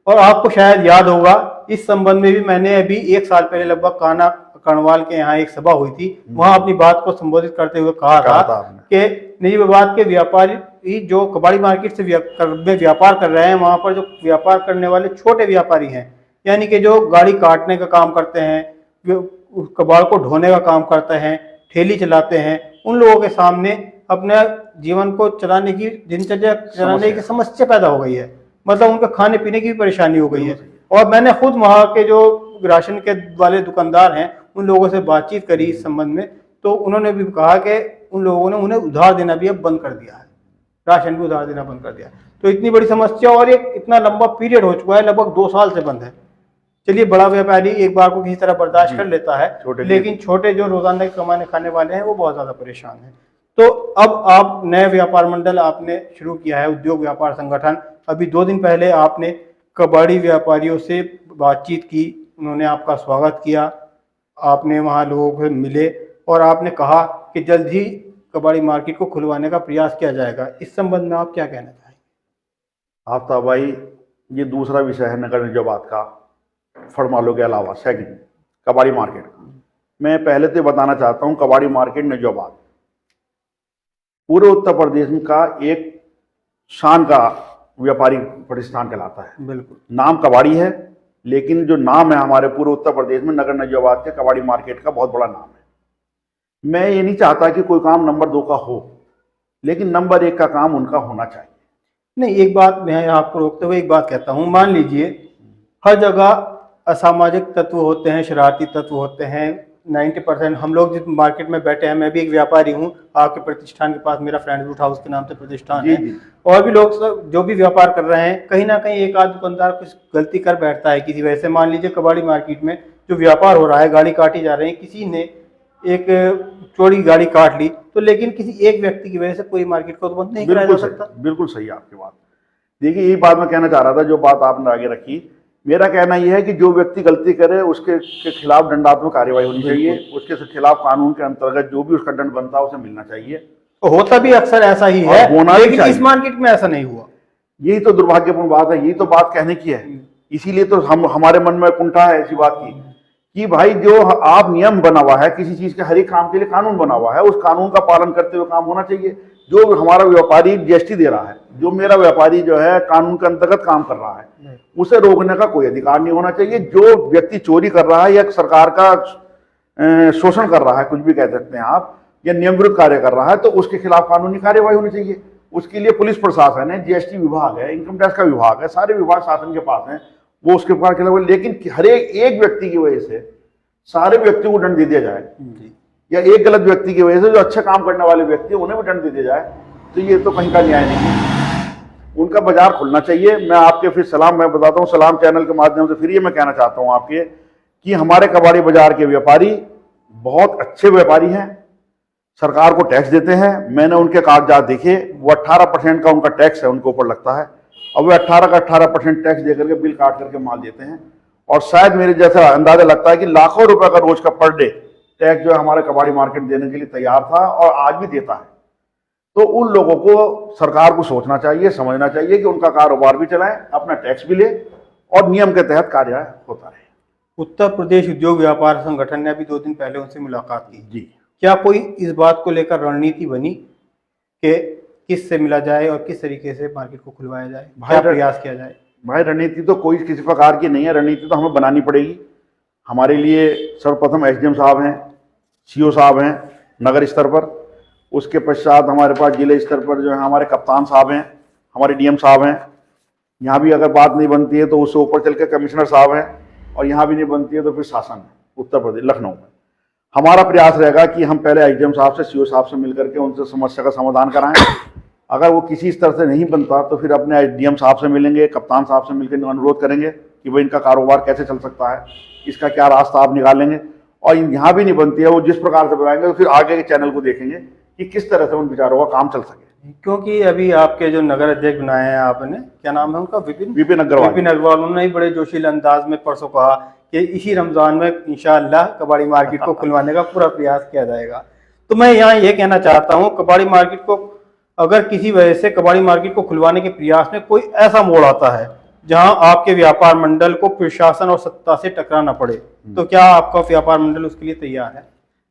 और आपको शायद याद होगा इस संबंध में भी मैंने अभी 1 साल पहले लगभग काना कर्णवाल के यहाँ एक सभा हुई थी, वहां अपनी बात को संबोधित करते हुए कहा था कि निजामाबाद के व्यापारी जो कबाड़ी मार्केट से व्यापार कर रहे हैं, वहां पर जो व्यापार करने वाले छोटे व्यापारी हैं, यानी कि जो गाड़ी काटने का काम करते हैं, कबाड़ को ढोने का काम करते हैं, ठेली चलाते हैं, उन लोगों के सामने अपने जीवन को चलाने की, दिनचर्या चलाने की समस्या पैदा हो गई है। मतलब उनके खाने पीने की भी परेशानी हो गई है। और मैंने खुद वहाँ के जो राशन के वाले दुकानदार हैं उन लोगों से बातचीत करी इस संबंध में, तो उन्होंने भी कहा कि उन लोगों ने उन्हें उधार देना भी अब बंद कर दिया है, राशन भी उधार देना बंद कर दिया है। तो इतनी बड़ी समस्या और ये इतना लंबा पीरियड हो चुका है, लगभग 2 साल से बंद है। चलिए, बड़ा व्यापारी एक बार को किसी तरह बर्दाश्त कर लेता है, लेकिन छोटे जो रोजाना कमाने खाने वाले हैं वो बहुत ज्यादा परेशान हैं। तो अब आप नए व्यापार मंडल आपने शुरू किया है, उद्योग व्यापार संगठन। अभी 2 दिन पहले आपने कबाड़ी व्यापारियों से बातचीत की, उन्होंने आपका स्वागत किया, आपने वहाँ लोगों से मिले और आपने कहा कि जल्द ही कबाड़ी मार्केट को खुलवाने का प्रयास किया जाएगा। इस संबंध में आप क्या कहना चाहेंगे? आफ्ताब भाई, ये दूसरा विषय है नगर निजामाबाद का, फड़मालों के अलावा सेकंड कबाड़ी मार्केट का। मैं पहले तो बताना चाहता हूँ, कबाड़ी मार्केट निजामाबाद पूरे उत्तर प्रदेश का एक शान का व्यापारी प्रतिष्ठान कहलाता है। बिल्कुल, नाम कबाड़ी है, लेकिन जो नाम है हमारे पूरे उत्तर प्रदेश में नगर निजामाबाद के कबाड़ी मार्केट का बहुत बड़ा नाम है। मैं ये नहीं चाहता कि कोई काम नंबर 2 का हो, लेकिन नंबर 1 का काम उनका होना चाहिए। नहीं, एक बात मैं आपको रोकते हुए एक बात कहता हूँ। मान लीजिए हर जगह असामाजिक तत्व होते हैं, शरारती तत्व होते हैं। 90% हम लोग जिस मार्केट में बैठे हैं, मैं भी एक व्यापारी हूँ, आपके प्रतिष्ठान के पास मेरा फ्रेंडवुड हाउस के नाम से प्रतिष्ठान है, और भी लोग जो भी व्यापार कर रहे हैं, कहीं ना कहीं एक आध दुकानदार कुछ गलती कर बैठता है किसी वजह से। मान लीजिए कबाड़ी मार्केट में जो व्यापार हो रहा है, गाड़ी काटी जा रही है, किसी ने एक चौड़ी गाड़ी काट ली, तो लेकिन किसी एक व्यक्ति की वजह से पूरी मार्केट को तो बंद नहीं कराया जा सकता। बिल्कुल सही आपकी बात। देखिए, यही बात मैं कहना चाह रहा था, जो बात आपने आगे रखी। मेरा कहना यह है कि जो व्यक्ति गलती करे उसके खिलाफ दंडात्मक कार्रवाई होनी चाहिए, उसके खिलाफ कानून के अंतर्गत जो भी उसका दंड बनता है उसे मिलना चाहिए। तो होता भी अक्सर ऐसा ही है, लेकिन इस मार्केट में ऐसा नहीं हुआ। यही तो दुर्भाग्यपूर्ण बात है, यही तो बात कहने की है। इसीलिए तो हमारे मन में कुंठा है ऐसी बात की कि भाई, जो आप नियम बना हुआ है किसी चीज के, हर एक काम के लिए कानून बना हुआ है, उस कानून का पालन करते हुए काम होना चाहिए। जो हमारा व्यापारी जीएसटी दे रहा है, जो मेरा व्यापारी जो है कानून के अंतर्गत काम कर रहा है, उसे रोकने का कोई अधिकार नहीं होना चाहिए। जो व्यक्ति चोरी कर रहा है या सरकार का शोषण कर रहा है, कुछ भी कह सकते हैं आप, या नियम विरुद्ध कार्य कर रहा है, तो उसके खिलाफ कानूनी कार्यवाही होनी चाहिए। उसके लिए पुलिस प्रशासन है, जीएसटी विभाग है, इनकम टैक्स का विभाग है, सारे विभाग शासन के पास हैं, वो उसके पास खिलाफ। लेकिन हर एक व्यक्ति की वजह से सारे व्यक्तियों को दंड दे दिया जाए, या एक गलत व्यक्ति की वजह से जो अच्छा काम करने वाले व्यक्ति उन्हें भी दंड दे दिया जाए, तो ये तो कहीं का न्याय नहीं है। उनका बाजार खुलना चाहिए। मैं आपके फिर मैं बताता हूँ सलाम चैनल के माध्यम से फिर ये मैं कहना चाहता हूँ आपके कि हमारे कबाड़ी बाजार के व्यापारी बहुत अच्छे व्यापारी हैं, सरकार को टैक्स देते हैं। मैंने उनके कागजात देखे, वो 18% का उनका टैक्स है, उनके ऊपर लगता है, और वे 18 का 18% टैक्स देकर के बिल काट करके माल देते हैं। और शायद मेरे जैसा अंदाजा लगता है कि लाखों रुपए का रोज का पर डे टैक्स जो है हमारे कबाड़ी मार्केट देने के लिए तैयार था और आज भी देता है। तो उन लोगों को, सरकार को सोचना चाहिए, समझना चाहिए कि उनका कारोबार भी चलाएं, अपना टैक्स भी ले और नियम के तहत कार्य होता रहे। उत्तर प्रदेश उद्योग व्यापार संगठन ने अभी 2 दिन पहले उनसे मुलाकात की जी। क्या कोई इस बात को लेकर रणनीति बनी कि किस से मिला जाए और किस तरीके से मार्केट को खुलवाया जाए, क्या प्रयास किया जाए? भाई, रणनीति तो कोई किसी प्रकार की नहीं है, रणनीति तो हमें बनानी पड़ेगी। हमारे लिए सर्वप्रथम एसडीएम साहब हैं, सीओ साहब हैं नगर स्तर पर, उसके पश्चात हमारे पास जिले स्तर पर जो है हमारे कप्तान साहब हैं, हमारे डीएम साहब हैं। यहाँ भी अगर बात नहीं बनती है तो उससे ऊपर चल के कमिश्नर साहब हैं, और यहाँ भी नहीं बनती है तो फिर शासन है उत्तर प्रदेश लखनऊ में। हमारा प्रयास रहेगा कि हम पहले एसडीएम साहब से, सीओ साहब से मिलकर के उनसे समस्या का समाधान कराएं। अगर वो किसी स्तर से नहीं बनता तो फिर अपने डीएम साहब से मिलेंगे, कप्तान साहब से मिलकर अनुरोध करेंगे कि भाई इनका कारोबार कैसे चल सकता है, इसका क्या रास्ता आप निकालेंगे। और यहाँ भी नहीं बनती है, वो जिस प्रकार से बनाएंगे तो फिर आगे के चैनल को देखेंगे कि किस तरह से उन विचारों का काम चल सके। क्योंकि अभी आपके जो नगर अध्यक्ष बनाए हैं आपने, क्या नाम है उनका? विपिन अग्रवाल। उन्होंने बड़े जोशीले अंदाज में परसों कहा कि इसी रमजान में इंशाअल्लाह कबाड़ी मार्केट को खुलवाने का पूरा प्रयास किया जाएगा। तो मैं यहाँ ये कहना चाहता हूँ, कबाड़ी मार्केट को अगर किसी वजह से कबाड़ी मार्केट को खुलवाने के प्रयास में कोई ऐसा मोड़ आता है जहां आपके व्यापार मंडल को प्रशासन और सत्ता से टकराना पड़े, तो क्या आपका व्यापार मंडल उसके लिए तैयार है?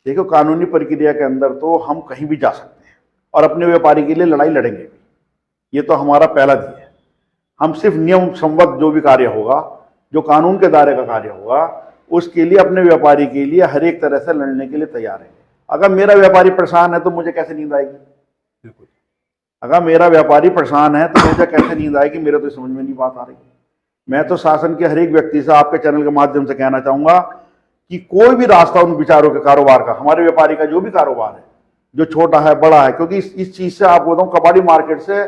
देखो, कानूनी प्रक्रिया के अंदर तो हम कहीं भी जा सकते हैं और अपने व्यापारी के लिए लड़ाई लड़ेंगे भी। ये तो हमारा पहला ध्येय है। हम सिर्फ नियम संबद्ध जो भी कार्य होगा, जो कानून के दायरे का कार्य होगा, उसके लिए अपने व्यापारी के लिए हर एक तरह से लड़ने के लिए तैयार है। अगर मेरा व्यापारी परेशान है तो मुझे कैसे नींद आएगी? बिल्कुल। अगर मेरा व्यापारी परेशान है तो मुझे कैसे नींद आएगी? मेरे तो समझ में नहीं बात आ रही। मैं तो शासन के हर एक व्यक्ति से आपके चैनल के माध्यम से कहना चाहूंगा कि कोई भी रास्ता उन विचारों के कारोबार का, हमारे व्यापारी का जो भी कारोबार है, जो छोटा है बड़ा है, क्योंकि इस चीज से आपको बताऊं, कबाड़ी मार्केट से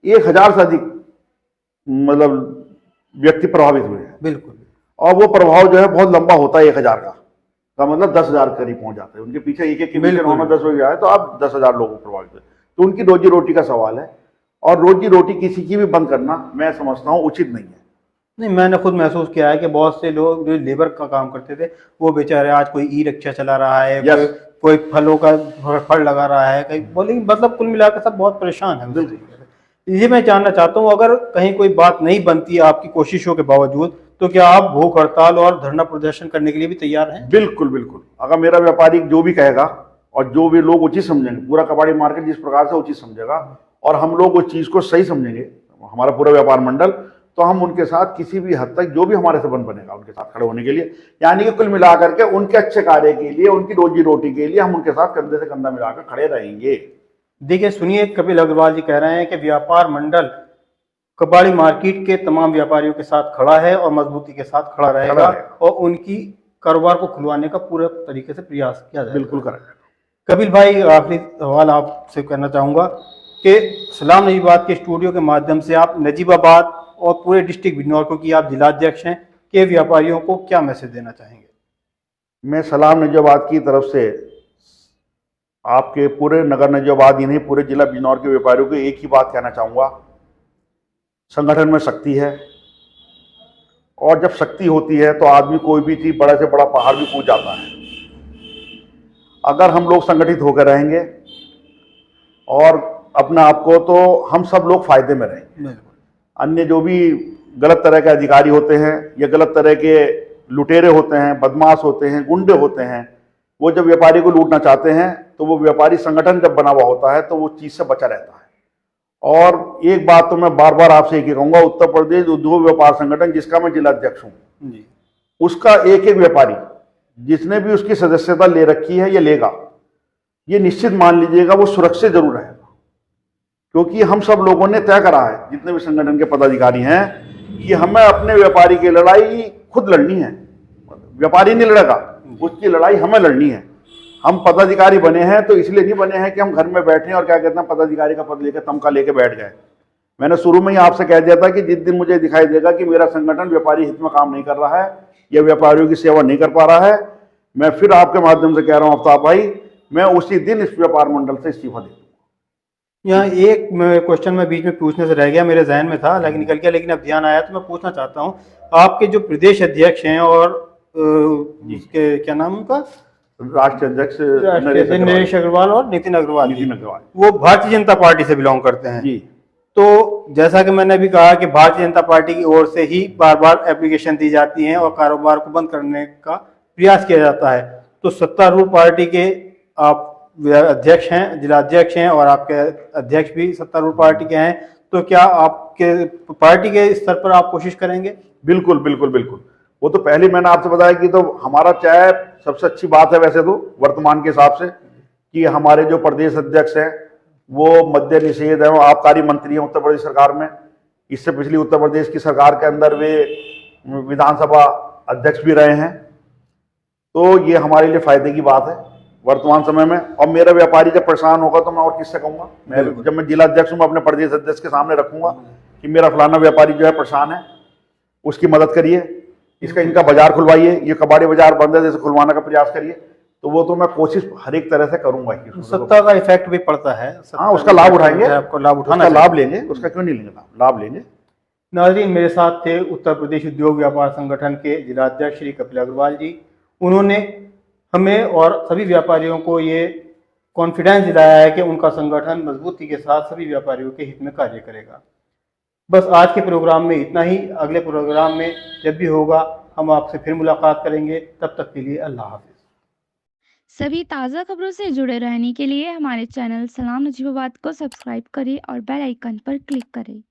1000 से अधिक मतलब व्यक्ति प्रभावित हुए हैं। बिल्कुल। और वो प्रभाव जो है बहुत लंबा होता है। 1000 का मतलब 10,000 करीब पहुंच जाते हैं। उनके पीछे एक एक कमीशन होना 10 हो गया है, तो आप 10,000 लोगों को प्रभावित हुए, तो उनकी रोजी रोटी का सवाल है। और रोजी रोटी किसी की भी बंद करना मैं समझता हूँ उचित नहीं है। नहीं, मैंने खुद महसूस किया है कि बहुत से लोग जो लेबर का काम करते थे, वो बेचारे आज कोई ई रिक्शा चला रहा है, कोई फलों का फल लगा रहा है, कहीं बोले, मतलब कुल मिलाकर सब बहुत परेशान है। ये मैं जानना चाहता हूँ, अगर कहीं कोई बात नहीं बनती आपकी कोशिशों के बावजूद, तो क्या आप भूख हड़ताल और धरना प्रदर्शन करने के लिए भी तैयार हैं? बिल्कुल बिल्कुल। अगर मेरा व्यापारी जो भी कहेगा और जो भी लोग उचित समझेंगे, पूरा कबाड़ी मार्केट जिस प्रकार से उचित समझेगा और हम लोग उस चीज को सही समझेंगे, हमारा पूरा व्यापार मंडल, तो हम उनके साथ किसी भी हद तक जो भी हमारे से बनेगा उनके साथ खड़े होने के लिए, यानी कि कुल मिलाकर के उनके अच्छे कार्य के लिए, उनकी रोजी रोटी के लिए हम उनके साथ कंधे से कंधा मिलाकर खड़े रहेंगे। देखिए सुनिए, कपिल अग्रवाल जी कह रहे हैं कि व्यापार मंडल कबाड़ी मार्केट के तमाम व्यापारियों के साथ खड़ा है और मजबूती के साथ खड़ा रहेगा और उनकी कारोबार को खुलवाने का पूरा तरीके से प्रयास किया जाएगा। बिल्कुल करेक्ट। कपिल भाई, आखिरी सवाल आपसे करना चाहूंगा कि सलाम नजीबाद के स्टूडियो के माध्यम से आप नजीबाबाद और पूरे डिस्ट्रिक्ट बिजनौर, क्योंकि आप जिलाध्यक्ष हैं, के व्यापारियों को क्या मैसेज देना चाहेंगे? मैं सलाम नजीबाबाद की तरफ से आपके पूरे नगर नजीबाबाद ही नहीं, पूरे जिला बिजनौर के व्यापारियों को एक ही बात कहना चाहूँगा, संगठन में शक्ति है और जब शक्ति होती है तो आदमी कोई भी चीज़, बड़े से बड़ा पहाड़ भी कूद जाता है। अगर हम लोग संगठित होकर रहेंगे और अपने आप को, तो हम सब लोग फायदे में रहेंगे। अन्य जो भी गलत तरह के अधिकारी होते हैं या गलत तरह के लुटेरे होते हैं, बदमाश होते हैं, गुंडे होते हैं, वो जब व्यापारी को लूटना चाहते हैं तो वो व्यापारी संगठन जब बना हुआ होता है तो वो चीज़ से बचा रहता है। और एक बात तो मैं बार बार आपसे एक ही कहूँगा, उत्तर प्रदेश उद्योग व्यापार संगठन जिसका मैं जिलाध्यक्ष हूँ, उसका एक एक व्यापारी जिसने भी उसकी सदस्यता ले रखी है या लेगा, ये निश्चित मान लीजिएगा वो सुरक्षित जरूर रहेगा। क्योंकि हम सब लोगों ने तय करा है, जितने भी संगठन के पदाधिकारी हैं, कि हमें अपने व्यापारी की लड़ाई खुद लड़नी है। व्यापारी नहीं लड़ेगा, उसकी लड़ाई हमें लड़नी है। हम पदाधिकारी बने हैं तो इसलिए नहीं बने हैं कि हम घर में बैठे और क्या कहते हैं पदाधिकारी का पद लेकर तमका लेके बैठ गए। मैंने शुरू में ही आपसे कह दिया था कि जिस दिन मुझे दिखाई देगा कि मेरा संगठन व्यापारी हित में काम नहीं कर रहा है या व्यापारियों की सेवा नहीं कर पा रहा है, मैं फिर आपके माध्यम से कह रहा हूं आफ्ताब भाई, मैं उसी दिन इस व्यापार मंडल से इस्तीफा दे दूंगा। यहाँ एक क्वेश्चन में बीच में पूछने से रह गया, मेरे जहन में था लेकिन निकल गया, लेकिन अब ध्यान आया तो मैं पूछना चाहता हूँ। आपके जो प्रदेश अध्यक्ष हैं और इसके क्या नाम उनका, राष्ट्रीय अध्यक्ष नरेश अग्रवाल और नितिन अग्रवाल, वो भारतीय जनता पार्टी से बिलोंग करते हैं जी। तो जैसा कि मैंने अभी कहा कि भारतीय जनता पार्टी की ओर से ही बार बार एप्लीकेशन दी जाती है और कारोबार को बंद करने का प्रयास किया जाता है, तो सत्तारूढ़ पार्टी के आप अध्यक्ष हैं, जिलाध्यक्ष हैं और आपके अध्यक्ष भी सत्तारूढ़ पार्टी के हैं, तो क्या आपके पार्टी के स्तर पर आप कोशिश करेंगे? बिल्कुल बिल्कुल बिल्कुल। वो तो पहले मैंने आपसे बताया कि तो हमारा चाहे सबसे अच्छी बात है वैसे तो वर्तमान के हिसाब से कि हमारे जो प्रदेश अध्यक्ष हैं वो मद्य निषेध है, आबकारी मंत्री हैं उत्तर प्रदेश सरकार में। इससे पिछली उत्तर प्रदेश की सरकार के अंदर वे विधानसभा अध्यक्ष भी रहे हैं, तो ये हमारे लिए फायदे की बात है वर्तमान समय में। और मेरा व्यापारी जब परेशान होगा तो मैं और किससे कहूँगा? मैं जब मैं जिलाध्यक्ष हूँ, मैं अपने प्रदेश अध्यक्ष के सामने रखूंगा कि मेरा फलाना व्यापारी जो है परेशान है, उसकी मदद करिए, इसका इनका बाजार खुलवाइए, ये कबाड़ी बाजार बंद है जैसे खुलवाने का प्रयास करिए। तो वो तो मैं कोशिश हर एक तरह से करूंगा कि सत्ता का इफेक्ट भी पड़ता है। हाँ, उसका लाभ उठाएंगे, आपको लाभ उठाना, लाभ लेंगे, उसका क्यों नहीं लेंगे, लाभ लेंगे। नाज़रीन, मेरे साथ थे उत्तर प्रदेश उद्योग व्यापार संगठन के जिलाध्यक्ष श्री कपिल अग्रवाल जी। उन्होंने हमें और सभी व्यापारियों को ये कॉन्फिडेंस दिलाया है कि उनका संगठन मजबूती के साथ सभी व्यापारियों के हित में कार्य करेगा। बस आज के प्रोग्राम में इतना ही। अगले प्रोग्राम में जब भी होगा हम आपसे फिर मुलाकात करेंगे। तब तक के लिए अल्लाह हाफिज़। सभी ताज़ा खबरों से जुड़े रहने के लिए हमारे चैनल सलाम नजीबाबाद को सब्सक्राइब करें और बेल आइकन पर क्लिक करें।